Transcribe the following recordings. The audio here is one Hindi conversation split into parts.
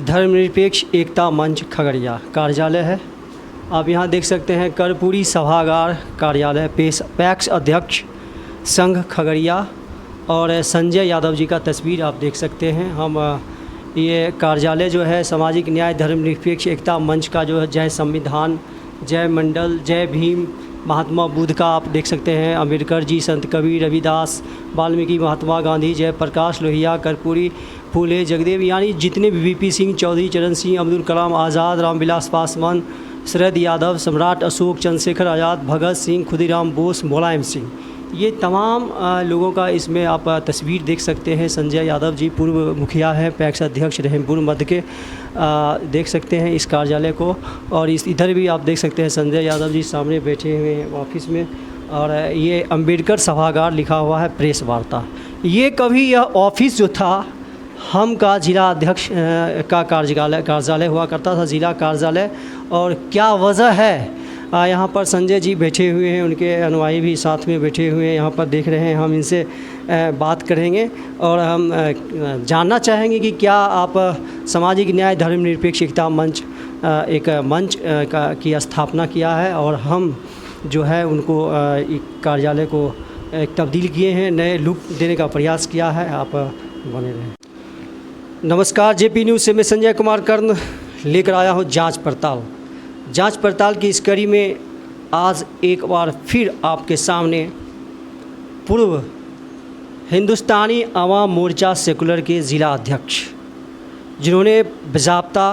धर्मनिरपेक्ष एकता मंच खगड़िया कार्यालय है। आप यहाँ देख सकते हैं कर्पूरी सभागार कार्यालय पैक्स अध्यक्ष संघ खगड़िया और संजय यादव जी का तस्वीर आप देख सकते हैं। हम ये कार्यालय जो है सामाजिक न्याय धर्मनिरपेक्ष एकता मंच का जो है जय संविधान, जय मंडल, जय भीम, महात्मा बुद्ध का आप देख सकते हैं, अम्बेडकर जी, संत कबीर, रविदास, वाल्मीकि, महात्मा गांधी, जय प्रकाश लोहिया, कर्पूरी, फूले, जगदेव, यानी जितने भी वीपी सिंह, चौधरी चरण सिंह, अब्दुल कलाम आज़ाद, रामविलास पासवान, शरद यादव, सम्राट अशोक, चंद्रशेखर आज़ाद, भगत सिंह, खुदीराम बोस, मुलायम सिंह, ये तमाम लोगों का इसमें आप तस्वीर देख सकते हैं। संजय यादव जी पूर्व मुखिया हैं, पैक्स अध्यक्ष रहमपुर मध्य के, देख सकते हैं इस कार्यालय को। और इधर भी आप देख सकते हैं संजय यादव जी सामने बैठे हुए हैं ऑफिस में। और ये अम्बेडकर सभागार लिखा हुआ है प्रेस वार्ता। ये कभी यह ऑफिस जो था हम का जिला अध्यक्ष का कार्यालय हुआ करता था, जिला कार्यालय। और क्या वजह है, यहाँ पर संजय जी बैठे हुए हैं, उनके अनुयायी भी साथ में बैठे हुए हैं, यहाँ पर देख रहे हैं। हम इनसे बात करेंगे और हम जानना चाहेंगे कि क्या आप सामाजिक न्याय धर्मनिरपेक्ष एकता मंच एक मंच की स्थापना किया है और हम जो है उनको कार्यालय को एक तब्दील किए हैं, नए लुक देने का प्रयास किया है। आप बने रहें। नमस्कार, जेपी न्यूज़ से मैं संजय कुमार कर्ण लेकर आया हूँ जांच पड़ताल की इस कड़ी में आज एक बार फिर आपके सामने पूर्व हिंदुस्तानी आवाम मोर्चा सेकुलर के ज़िला अध्यक्ष, जिन्होंने बाज़ाब्ता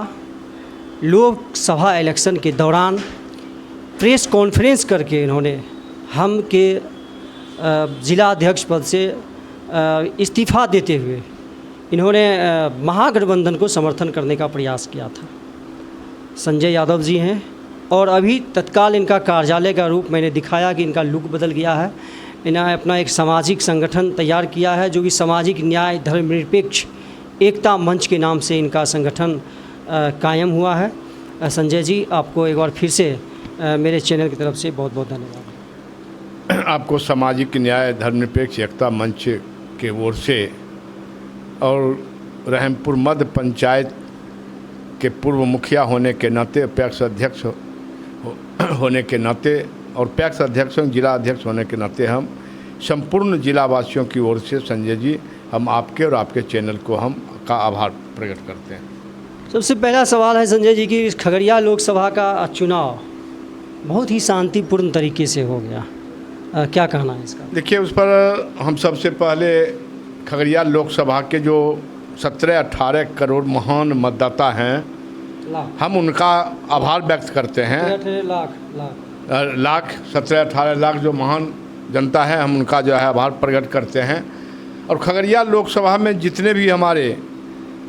लोकसभा इलेक्शन के दौरान प्रेस कॉन्फ्रेंस करके इन्होंने हम के ज़िला अध्यक्ष पद से इस्तीफ़ा देते हुए इन्होंने महागठबंधन को समर्थन करने का प्रयास किया था। संजय यादव जी हैं और अभी तत्काल इनका कार्यालय का रूप मैंने दिखाया कि इनका लुक बदल गया है। इन्होंने अपना एक सामाजिक संगठन तैयार किया है जो कि सामाजिक न्याय धर्मनिरपेक्ष एकता मंच के नाम से इनका संगठन कायम हुआ है। संजय जी, आपको एक बार फिर से मेरे चैनल की तरफ से बहुत बहुत धन्यवाद। आपको सामाजिक न्याय धर्मनिरपेक्ष एकता मंच के ओर से और रहमपुर मध्य पंचायत के पूर्व मुखिया होने के नाते, पैक्स अध्यक्ष होने के नाते और पैक्स अध्यक्ष जिला अध्यक्ष होने के नाते हम संपूर्ण जिलावासियों की ओर से संजय जी, हम आपके और आपके चैनल को हम का आभार प्रकट करते हैं। सबसे पहला सवाल है संजय जी कि खगड़िया लोकसभा का चुनाव बहुत ही शांतिपूर्ण तरीके से हो गया, क्या कहना है इसका? देखिए, उस पर हम सबसे पहले खगड़िया लोकसभा के जो 17-18 करोड़ महान मतदाता हैं, हम उनका आभार व्यक्त करते हैं। 17-18 लाख जो महान जनता है, हम उनका जो है आभार प्रकट करते हैं। और खगड़िया लोकसभा में जितने भी हमारे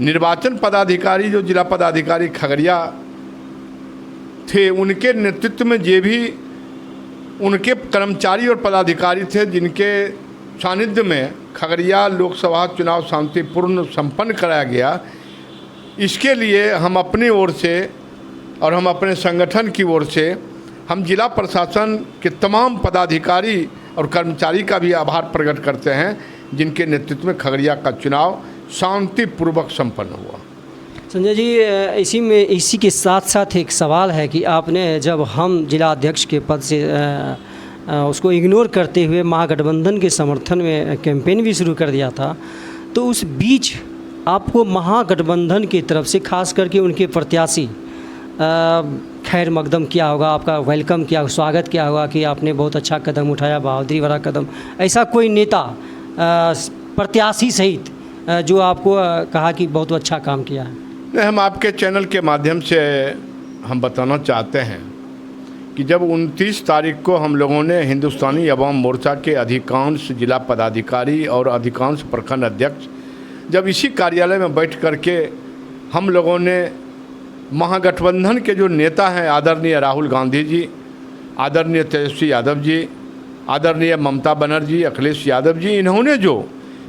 निर्वाचन पदाधिकारी, जो जिला पदाधिकारी खगड़िया थे, उनके नेतृत्व में जे भी उनके कर्मचारी और पदाधिकारी थे, जिनके सानिध्य में खगड़िया लोकसभा चुनाव शांतिपूर्ण संपन्न कराया गया, इसके लिए हम अपनी ओर से और हम अपने संगठन की ओर से हम जिला प्रशासन के तमाम पदाधिकारी और कर्मचारी का भी आभार प्रकट करते हैं, जिनके नेतृत्व में खगड़िया का चुनाव शांतिपूर्वक संपन्न हुआ। संजय जी, इसी के साथ साथ एक सवाल है कि आपने जब हम जिला अध्यक्ष के पद से उसको इग्नोर करते हुए महागठबंधन के समर्थन में कैंपेन भी शुरू कर दिया था, तो उस बीच आपको महागठबंधन की तरफ से खास करके उनके प्रत्याशी खैर मकदम किया होगा, आपका वेलकम किया, स्वागत किया होगा कि आपने बहुत अच्छा कदम उठाया, बहादुरी भरा कदम। ऐसा कोई नेता प्रत्याशी सहित जो आपको कहा कि बहुत अच्छा काम किया है? नहीं, हम आपके चैनल के माध्यम से हम बताना चाहते हैं कि जब 29 तारीख को हम लोगों ने हिंदुस्तानी अवाम मोर्चा के अधिकांश जिला पदाधिकारी और अधिकांश प्रखंड अध्यक्ष जब इसी कार्यालय में बैठ करके हम लोगों ने महागठबंधन के जो नेता हैं, आदरणीय राहुल गांधी जी, आदरणीय तेजस्वी यादव जी, आदरणीय ममता बनर्जी, अखिलेश यादव जी, इन्होंने जो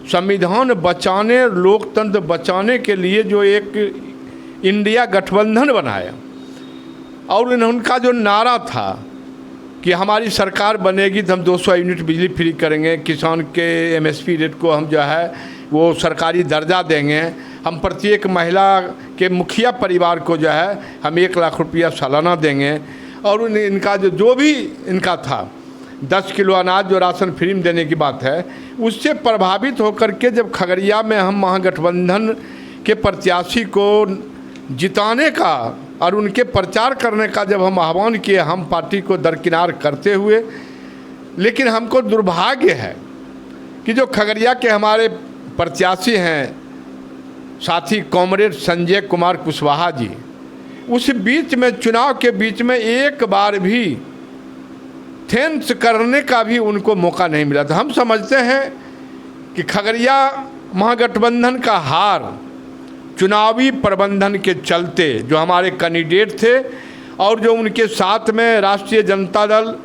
संविधान बचाने, लोकतंत्र बचाने के लिए जो एक इंडिया गठबंधन बनाया और उनका जो नारा था कि हमारी सरकार बनेगी तो हम 200 यूनिट बिजली फ्री करेंगे, किसान के MSP रेट को हम जो है वो सरकारी दर्जा देंगे हम प्रत्येक महिला के मुखिया परिवार को जो है हम 1 लाख रुपया सालाना देंगे। और इनका जो भी इनका था 10 किलो अनाज जो राशन फ्री में देने की बात है, उससे प्रभावित होकर के जब खगड़िया में हम महागठबंधन के प्रत्याशी को जिताने का और उनके प्रचार करने का जब हम आह्वान किए, हम पार्टी को दरकिनार करते हुए, लेकिन हमको दुर्भाग्य है कि जो खगड़िया के हमारे प्रत्याशी हैं साथी कॉमरेड संजय कुमार कुशवाहा जी, उस बीच में चुनाव के बीच में एक बार भी थैंक्स करने का भी उनको मौका नहीं मिला था। हम समझते हैं कि खगड़िया महागठबंधन का हार चुनावी प्रबंधन के चलते जो हमारे कैंडिडेट थे और जो उनके साथ में राष्ट्रीय जनता दल,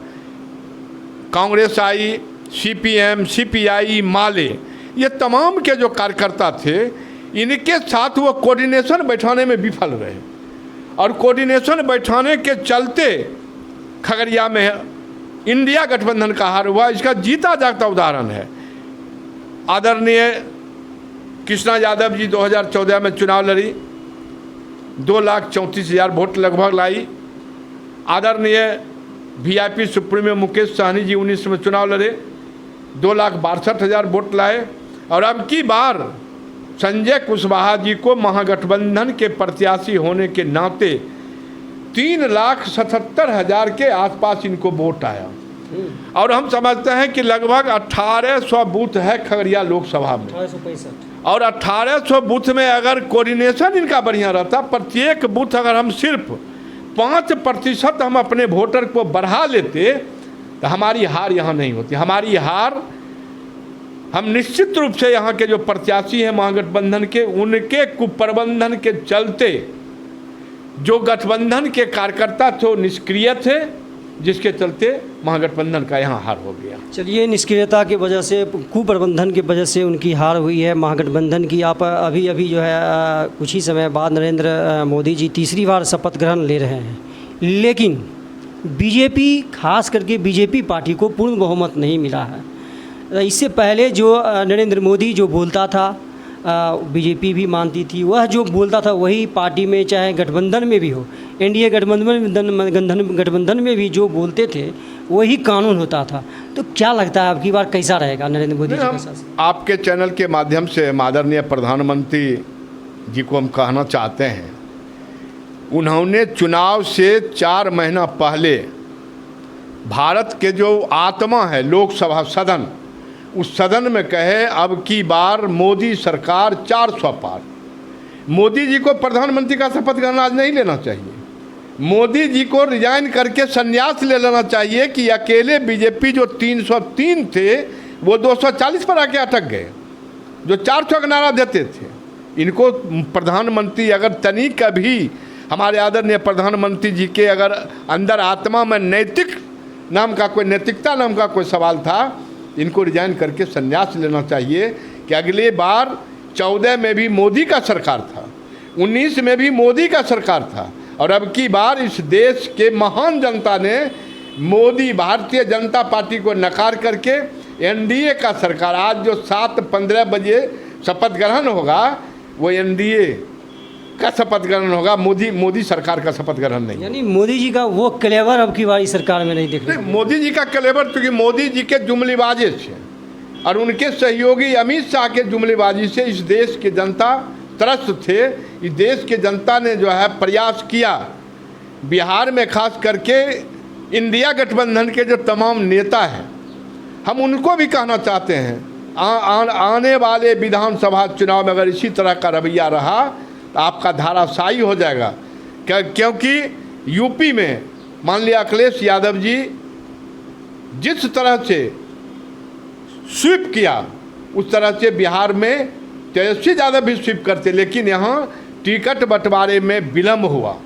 कांग्रेस आई, CPM, CPI, माले, ये तमाम के जो कार्यकर्ता थे, इनके साथ वो कोऑर्डिनेशन बैठाने में विफल रहे। और कोऑर्डिनेशन बैठाने के चलते खगड़िया में इंडिया गठबंधन का हार हुआ। इसका जीता जागता उदाहरण है आदरणीय कृष्णा यादव जी 2014 में चुनाव लड़ी, 2,34,000 वोट लगभग लाई। आदरणीय VIP सुप्रीमो मुकेश सहनी जी 19 में चुनाव लड़े, 2,62,000 वोट लाए। और अब की बार संजय कुशवाहा जी को महागठबंधन के प्रत्याशी होने के नाते 3,77,000 के आसपास इनको वोट आया। और हम समझते हैं कि लगभग 1,800 बूथ है खगड़िया लोकसभा में, 1865 और 1,800 बूथ में अगर कोऑर्डिनेशन इनका बढ़िया रहता, प्रत्येक बूथ अगर हम सिर्फ 5% हम अपने वोटर को बढ़ा लेते तो हमारी हार यहाँ नहीं होती। हमारी हार हम निश्चित रूप से यहाँ के जो प्रत्याशी हैं महागठबंधन के, उनके कुप्रबंधन के चलते जो गठबंधन के कार्यकर्ता थे वो निष्क्रिय थे, जिसके चलते महागठबंधन का यहाँ हार हो गया। चलिए, निष्क्रियता की वजह से, कुप्रबंधन की वजह से उनकी हार हुई है महागठबंधन की। आप अभी जो है कुछ ही समय बाद नरेंद्र मोदी जी तीसरी बार शपथ ग्रहण ले रहे हैं, लेकिन बीजेपी, खास करके बीजेपी पार्टी को पूर्ण बहुमत नहीं मिला है। इससे पहले जो नरेंद्र मोदी जो बोलता था बीजेपी भी मानती थी, वह जो बोलता था वही पार्टी में, चाहे गठबंधन में भी हो, NDA गठबंधन में भी जो बोलते थे वही कानून होता था। तो क्या लगता है आपकी बार कैसा रहेगा नरेंद्र मोदी जी का शासन? आपके चैनल के माध्यम से आदरणीय प्रधानमंत्री जी को हम कहना चाहते हैं, उन्होंने चुनाव से 4 महीना पहले भारत के जो आत्मा है लोकसभा सदन, उस सदन में कहे अब की बार मोदी सरकार 400 पार। मोदी जी को प्रधानमंत्री का शपथ ग्रहण आज नहीं लेना चाहिए। मोदी जी को रिजाइन करके संन्यास ले लेना चाहिए कि अकेले बीजेपी जो 303 थे वो 240 पर आके अटक गए, जो 400 का नारा देते थे। इनको प्रधानमंत्री अगर तनिक भी हमारे आदरणीय प्रधानमंत्री जी के अगर अंदर आत्मा में नैतिकता नाम का कोई सवाल था, इनको रिजाइन करके संन्यास लेना चाहिए कि अगले बार 14 में भी मोदी का सरकार था, 19 में भी मोदी का सरकार था, और अब की बार इस देश के महान जनता ने मोदी भारतीय जनता पार्टी को नकार करके NDA का सरकार, आज जो 7:15 बजे शपथ ग्रहण होगा वो NDA का शपथ ग्रहण होगा, मोदी सरकार का शपथ ग्रहण नहीं। यानी मोदी जी का वो क्लेवर अब की बारी सरकार में नहीं दिख रहा। मोदी जी का क्लेवर, क्योंकि मोदी जी के जुमलेबाजी से और उनके सहयोगी अमित शाह के जुमलेबाजी से इस देश की जनता त्रस्त थे। इस देश की जनता ने जो है प्रयास किया, बिहार में खास करके इंडिया गठबंधन के जो तमाम नेता हैं, हम उनको भी कहना चाहते हैं आने वाले विधानसभा चुनाव में अगर इसी तरह का रवैया रहा तो आपका धाराशायी हो जाएगा। क्योंकि यूपी में मान लिया अखिलेश यादव जी जिस तरह से स्वीप किया, उस तरह से बिहार में तेजस्वी यादव भी स्वीप करते, लेकिन यहाँ टिकट बंटवारे में विलम्ब हुआ,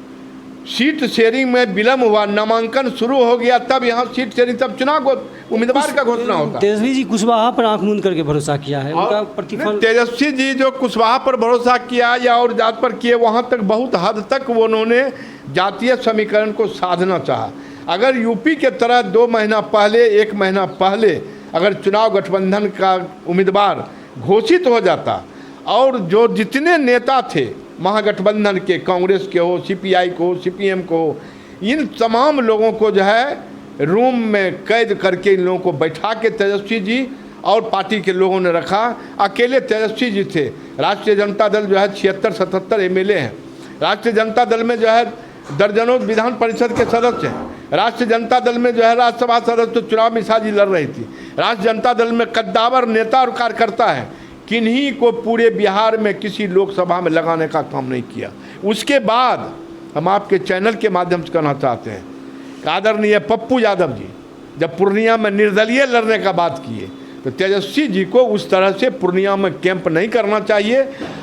सीट शेयरिंग में विलम्ब हुआ, नामांकन शुरू हो गया, तब यहाँ सीट शेयरिंग, तब चुनाव को उम्मीदवार का घोषणा होता। तेजस्वी जी कुशवाहा पर आंख मूंद करके भरोसा किया है, उनका प्रतिफल। तेजस्वी जी जो कुशवाहा पर भरोसा किया या और जात पर किए, वहाँ तक बहुत हद तक वो उन्होंने जातीय समीकरण को साधना चाहा। अगर यूपी के तरह 2 महीना पहले, 1 महीना पहले अगर चुनाव गठबंधन का उम्मीदवार घोषित हो जाता और जो जितने नेता थे महागठबंधन के, कांग्रेस के हो, सीपीआई को हो, सीपीएम को हो, इन तमाम लोगों को जो है रूम में कैद करके इन लोगों को बैठा के तेजस्वी जी और पार्टी के लोगों ने रखा। अकेले तेजस्वी जी थे। राष्ट्रीय जनता दल जो है 76-77 एमएलए हैं। राष्ट्रीय जनता दल में जो है दर्जनों विधान परिषद के सदस्य हैं। राष्ट्रीय जनता दल में जो है राज्यसभा सदस्य तो चुनाव में साजी लड़ रही थी। राष्ट्रीय जनता दल में कद्दावर नेता और कार्यकर्ता है, किन्हीं को पूरे बिहार में किसी लोकसभा में लगाने का काम नहीं किया। उसके बाद हम आपके चैनल के माध्यम से कहना चाहते हैं कि आदरणीय पप्पू यादव जी जब पूर्णिया में निर्दलीय लड़ने का बात किए तो तेजस्वी जी को उस तरह से पूर्णिया में कैंप नहीं करना चाहिए।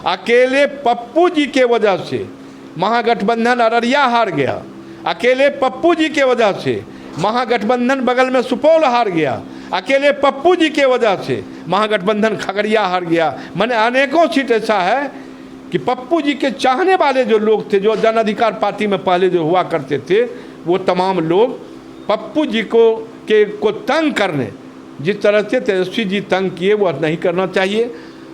अकेले पप्पू जी के वजह से महागठबंधन अररिया हार गया। अकेले पप्पू जी के वजह से महागठबंधन बगल में सुपौल हार गया। अकेले पप्पू जी के वजह से महागठबंधन खगड़िया हार गया। मैंने अनेकों सीट ऐसा है कि पप्पू जी के चाहने वाले जो लोग थे, जो जन अधिकार पार्टी में पहले जो हुआ करते थे, वो तमाम लोग पप्पू जी को तंग करने, जिस तरह से तेजस्वी जी तंग किए, वो नहीं करना चाहिए।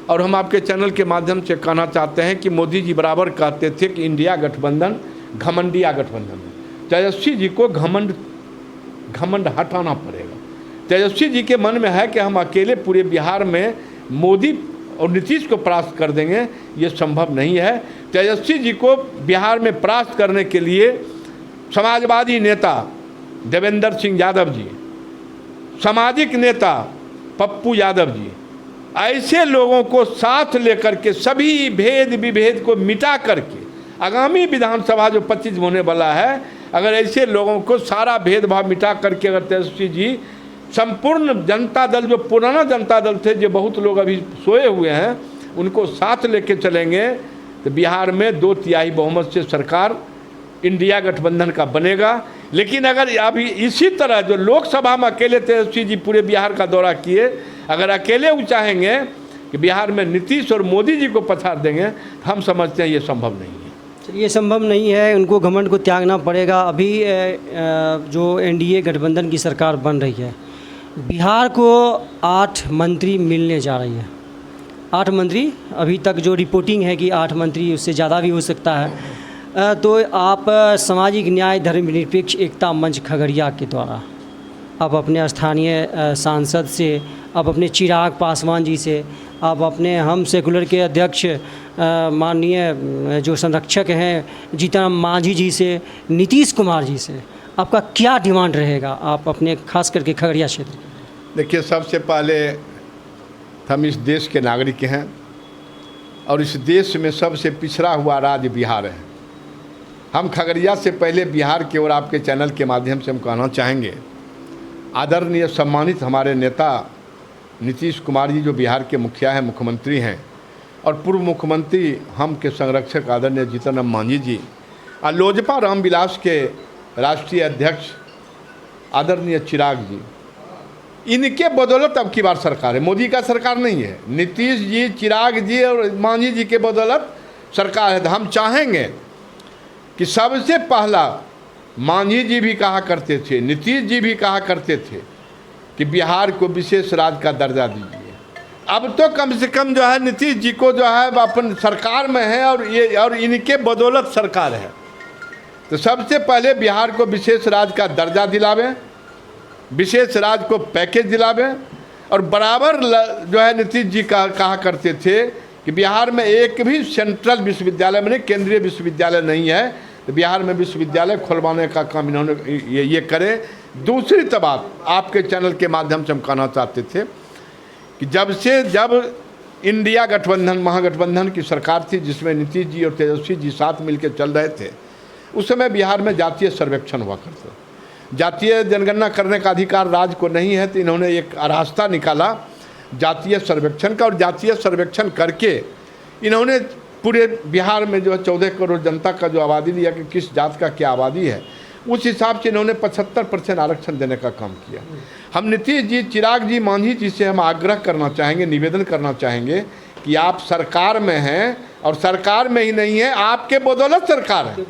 और हम आपके चैनल के माध्यम से कहना चाहते हैं कि मोदी जी बराबर कहते थे कि इंडिया गठबंधन घमंडिया गठबंधन है। तेजस्वी जी को घमंड हटाना पड़ेगा। तेजस्वी जी के मन में है कि हम अकेले पूरे बिहार में मोदी और नीतीश को परास्त कर देंगे, ये संभव नहीं है। तेजस्वी जी को बिहार में परास्त करने के लिए समाजवादी नेता देवेंद्र सिंह यादव जी, सामाजिक नेता पप्पू यादव जी, ऐसे लोगों को साथ लेकर के सभी भेद विभेद को मिटा करके आगामी विधानसभा जो 25 होने वाला है, अगर ऐसे लोगों को सारा भेदभाव मिटा करके अगर तेजस्वी जी संपूर्ण जनता दल, जो पुराना जनता दल थे, जो बहुत लोग अभी सोए हुए हैं, उनको साथ लेके चलेंगे तो बिहार में 2/3 बहुमत से सरकार इंडिया गठबंधन का बनेगा। लेकिन अगर अभी इसी तरह जो लोकसभा में अकेले तेजस्वी जी पूरे बिहार का दौरा किए, अगर अकेले वो चाहेंगे कि बिहार में नीतीश और मोदी जी को पछाड़ देंगे, तो हम समझते हैं ये संभव नहीं है। ये संभव नहीं है, उनको घमंड को त्यागना पड़ेगा। अभी जो एनडीए गठबंधन की सरकार बन रही है, बिहार को 8 मंत्री मिलने जा रही है। 8 मंत्री, अभी तक जो रिपोर्टिंग है कि 8 मंत्री, उससे ज़्यादा भी हो सकता है। तो आप सामाजिक न्याय धर्मनिरपेक्ष एकता मंच खगड़िया के द्वारा आप अपने स्थानीय सांसद से, आप अपने चिराग पासवान जी से, आप अपने हम सेकुलर के अध्यक्ष माननीय जो संरक्षक हैं जीतन मांझी जी से, नीतीश कुमार जी से, आपका क्या डिमांड रहेगा आप अपने खास करके खगड़िया क्षेत्र? देखिए, सबसे पहले हम इस देश के नागरिक हैं और इस देश में सबसे पिछड़ा हुआ राज्य बिहार है। हम खगड़िया से पहले बिहार की ओर आपके चैनल के माध्यम से हम कहना चाहेंगे, आदरणीय सम्मानित हमारे नेता नीतीश कुमार जी जो बिहार के मुखिया हैं, मुख्यमंत्री हैं, और पूर्व मुख्यमंत्री हम के संरक्षक आदरणीय जीतन राम मांझी जी, और लोजपा रामविलास के राष्ट्रीय अध्यक्ष आदरणीय चिराग जी, इनके बदौलत अब की बार सरकार है। मोदी का सरकार नहीं है। नीतीश जी, चिराग जी और मांझी जी के बदौलत सरकार है। तो हम चाहेंगे कि सबसे पहला मांझी जी भी कहा करते थे, नीतीश जी भी कहा करते थे कि बिहार को विशेष राज्य का दर्जा दीजिए। अब तो कम से कम जो है नीतीश जी को जो है अपन सरकार में है और इनके बदौलत सरकार है। तो सबसे पहले बिहार को विशेष राज्य का दर्जा दिलावें, विशेष राज्य को पैकेज दिलावें। और बराबर जो है नीतीश जी कहा करते थे कि बिहार में एक भी सेंट्रल विश्वविद्यालय में केंद्रीय विश्वविद्यालय नहीं है, तो बिहार में विश्वविद्यालय खुलवाने का काम इन्होंने ये करें। दूसरी तो बात आपके चैनल के माध्यम से हम कहना चाहते थे कि जब इंडिया गठबंधन, महागठबंधन की सरकार थी जिसमें नीतीश जी और तेजस्वी जी साथ मिलकर चल रहे थे, उस समय बिहार में जातीय सर्वेक्षण हुआ करता। जातीय जनगणना करने का अधिकार राज्य को नहीं है, तो इन्होंने एक रास्ता निकाला जातीय सर्वेक्षण का, और जातीय सर्वेक्षण करके इन्होंने पूरे बिहार में जो है 14 करोड़ जनता का जो आबादी लिया कि किस जात का क्या आबादी है, उस हिसाब से इन्होंने 75% आरक्षण देने का काम किया। हम नीतीश जी, चिराग जी, मांझी जी से हम आग्रह करना चाहेंगे, निवेदन करना चाहेंगे कि आप सरकार में हैं, और सरकार में ही नहीं है, आपके बदौलत सरकार है।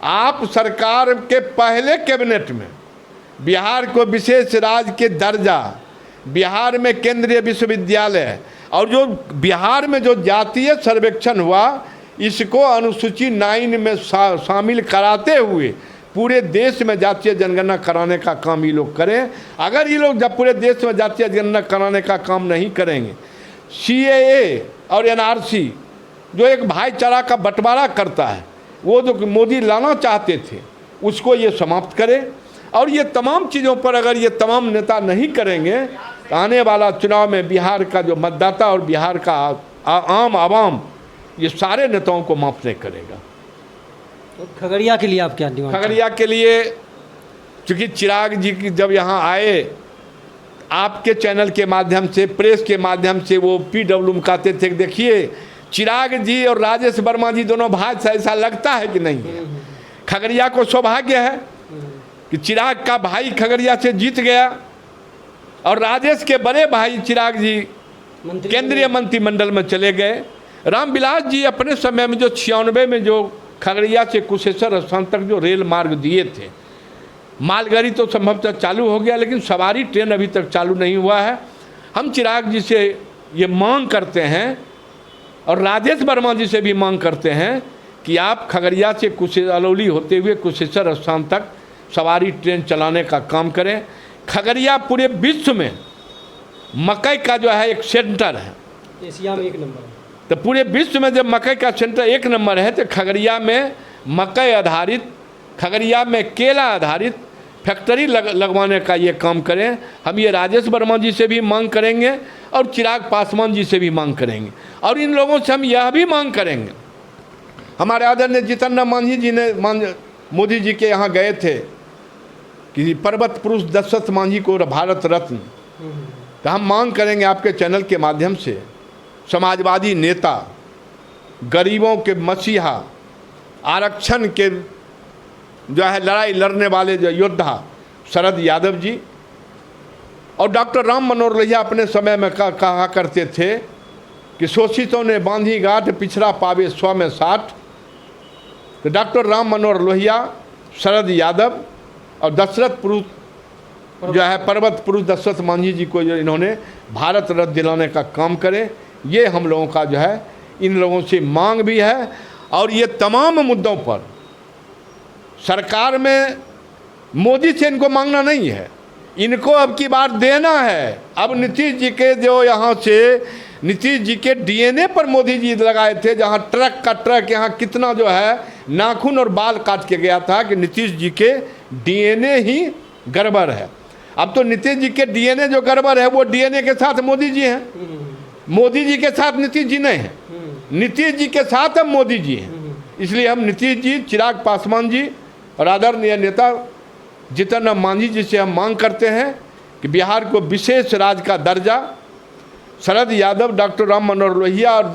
आप सरकार के पहले कैबिनेट में बिहार को विशेष राज्य के दर्जा, बिहार में केंद्रीय विश्वविद्यालय और जो बिहार में जो जातीय सर्वेक्षण हुआ, इसको अनुसूची 9 में शामिल कराते हुए पूरे देश में जातीय जनगणना कराने का काम ये लोग करें। अगर ये लोग जब पूरे देश में जातीय जनगणना कराने का काम नहीं करेंगे, CAA और NRC जो एक भाईचारा का बंटवारा करता है, वो जो मोदी लाना चाहते थे, उसको ये समाप्त करें। और ये तमाम चीज़ों पर अगर ये तमाम नेता नहीं करेंगे तो आने वाला चुनाव में बिहार का जो मतदाता और बिहार का आम आवाम ये सारे नेताओं को माफ़ नहीं करेगा। तो खगड़िया के लिए आप क्या डिमांड? खगड़िया के लिए चूँकि चिराग जी की जब यहाँ आए, आपके चैनल के माध्यम से, प्रेस के माध्यम से वो PW में कहते थे, देखिए चिराग जी और राजेश वर्मा जी दोनों भाई, ऐसा लगता है कि नहीं है। खगड़िया को सौभाग्य है कि चिराग का भाई खगड़िया से जीत गया और राजेश के बड़े भाई चिराग जी केंद्रीय मंत्रिमंडल में चले गए। रामविलास जी अपने समय में जो 96 में जो खगड़िया से कुशेश्वर स्थान तक जो रेल मार्ग दिए थे, मालगाड़ी तो संभवतः चालू हो गया, लेकिन सवारी ट्रेन अभी तक चालू नहीं हुआ है। हम चिराग जी से ये मांग करते हैं और राजेश वर्मा जी से भी मांग करते हैं कि आप खगड़िया से अलौली होते हुए कुशेश्वर स्थान तक सवारी ट्रेन चलाने का काम करें। खगड़िया पूरे विश्व में मकई का जो है एक सेंटर है, एशिया में 1 नंबर है। तो पूरे विश्व में जब मकई का सेंटर 1 नंबर है, तो खगड़िया में मकई आधारित, खगड़िया में केला आधारित फैक्ट्री लगवाने का ये काम करें। हम ये राजेश वर्मा जी से भी मांग करेंगे और चिराग पासवान जी से भी मांग करेंगे। और इन लोगों से हम यह भी मांग करेंगे, हमारे आदरणीय जीतन राम मांझी जी ने मोदी जी के यहाँ गए थे कि पर्वत पुरुष दशरथ मांझी को भारत रत्न, तो हम मांग करेंगे आपके चैनल के माध्यम से, समाजवादी नेता, गरीबों के मसीहा, आरक्षण के जो है लड़ाई लड़ने वाले जो योद्धा शरद यादव जी और डॉक्टर राम मनोहर लोहिया अपने समय में कहा करते थे कि शोषितों ने बांधी गांठ, पिछड़ा पावे 100 में 60। तो डॉक्टर राम मनोहर लोहिया, शरद यादव और दशरथ पुरुष जो है पर्वत पुरुष दशरथ मांझी जी को जो इन्होंने भारत रत्न दिलाने का काम करें, ये हम लोगों का जो है इन लोगों से मांग भी है। और ये तमाम मुद्दों पर सरकार में मोदी से इनको मांगना नहीं है, इनको अब की बार देना है। अब नीतीश जी के जो यहाँ से नीतीश जी के DNA पर मोदी जी लगाए थे, जहाँ ट्रक का ट्रक यहाँ कितना जो है नाखून और बाल काट के गया था कि नीतीश जी के DNA ही गड़बड़ है। अब तो नीतीश जी के DNA जो गड़बड़ है वो DNA के साथ मोदी जी हैं, मोदी जी के साथ नीतीश जी नहीं हैं, नीतीश जी के साथ हम मोदी जी हैं। इसलिए हम नीतीश जी, चिराग पासवान जी और आदरणीय नेता जीतन राम मांझी जी से हम मांग करते हैं कि बिहार को विशेष राज्य का दर्जा, शरद यादव, डॉक्टर राम मनोहर लोहिया और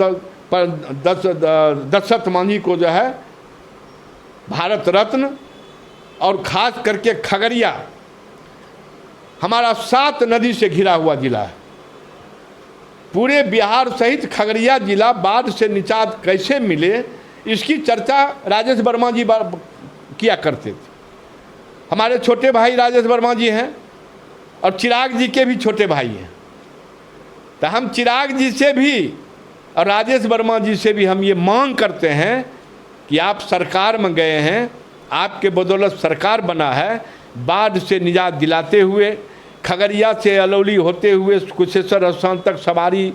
दशरथ मांझी को जो है भारत रत्न, और खास करके खगड़िया हमारा 7 नदी से घिरा हुआ जिला है। पूरे बिहार सहित खगड़िया जिला बाढ़ से निजात कैसे मिले, इसकी चर्चा राजेश वर्मा जी किया करते थे। हमारे छोटे भाई राजेश वर्मा जी हैं और चिराग जी के भी छोटे भाई हैं। तो हम चिराग जी से भी और राजेश वर्मा जी से भी हम ये मांग करते हैं कि आप सरकार में गए हैं, आपके बदौलत सरकार बना है, बाढ़ से निजात दिलाते हुए, खगड़िया से अलौली होते हुए कुशेश्वर स्थान तक सवारी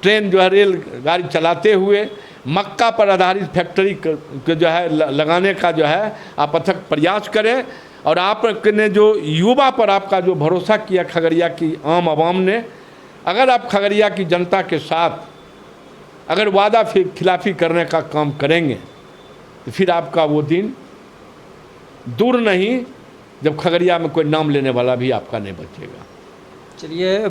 ट्रेन जो है रेल गाड़ी चलाते हुए मक्का पर आधारित फैक्ट्री के जो है लगाने का जो है आप अथक प्रयास करें। और आपने जो युवा पर आपका जो भरोसा किया खगड़िया की आम आवाम ने, अगर आप खगड़िया की जनता के साथ अगर वादा खिलाफी करने का काम करेंगे तो फिर आपका वो दिन दूर नहीं जब खगड़िया में कोई नाम लेने वाला भी आपका नहीं बचेगा। चलिए।